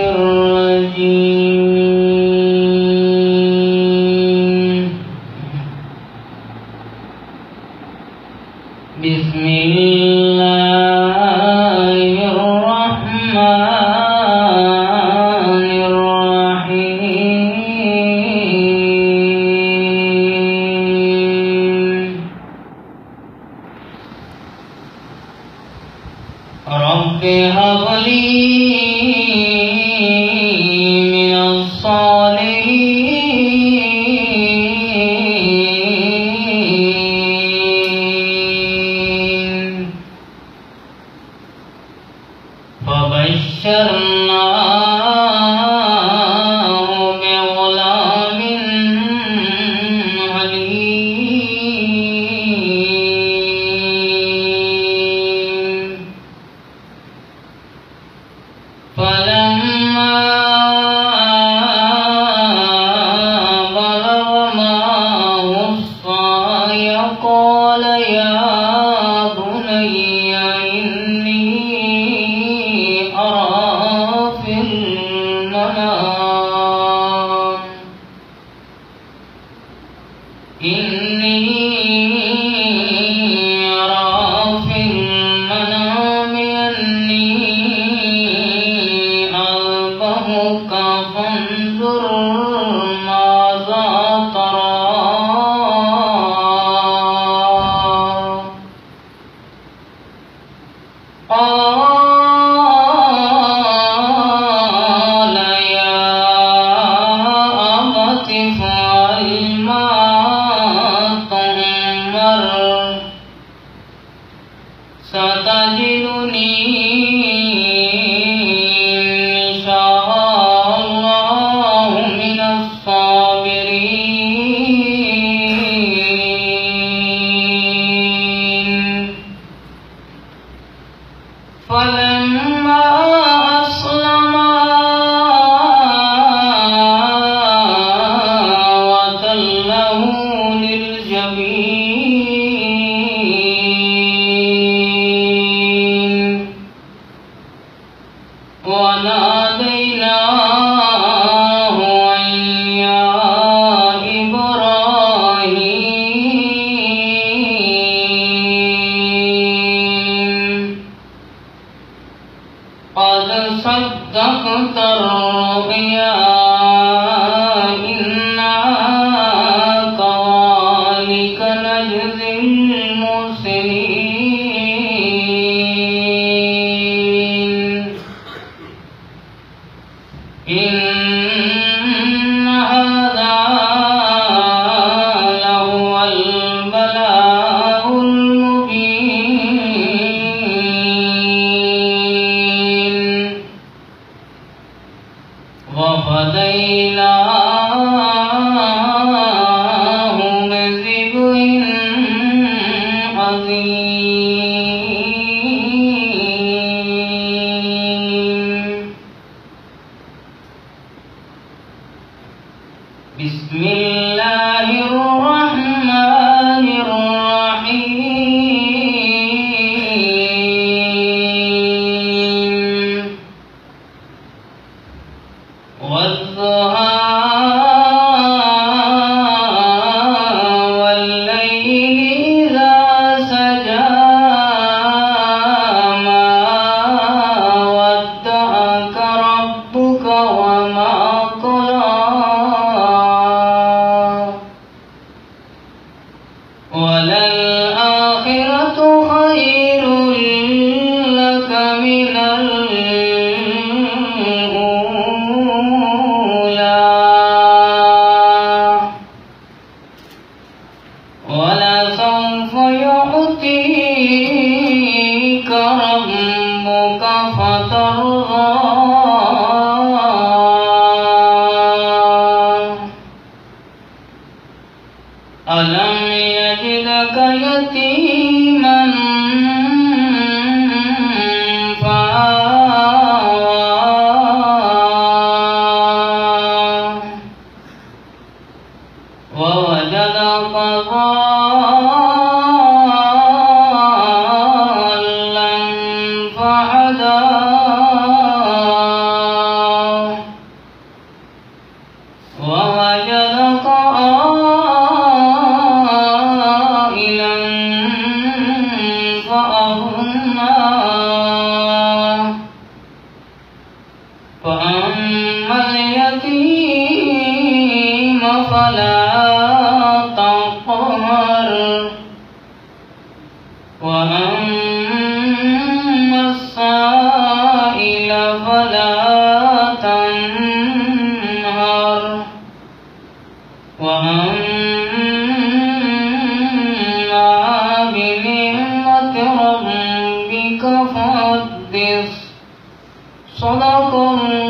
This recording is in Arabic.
الرجيم. بسم الله الرحمن الرحيم. رب هب لي من الصالحين. فبشرناه بغلام عليم. فلما بلغ معه السعي قال يا بني إني أرى في المنام أني أذبحك فانظر ماذا ترى. قال يا أبت افعل ما تؤمر ستجدني إن شاء الله من الصابرين. فلما أسلما وتله للجبين وناديناه أن يا إبراهيم قد صدقت الرؤيا إنا كذلك نجزي المحسنين. إن هذا لهو البلاء المبين. وفديناه بذبح عظيم. بسم الله الرحمن الرحيم. والضحى والليل إذا سجى ما ودعك ربك وما قلى وللآخرة خير لك من الأولى ولسوف يعطيك ربك فترضى. ألم يجدك يتيما فآوى ووجدك ضالا فهدى فهدى ووجدك عائلا فأغنى فأما اليتيم فلا تقهر وأما السائل فلا تنهر وأما بنعمة ربك فحدث صدق الله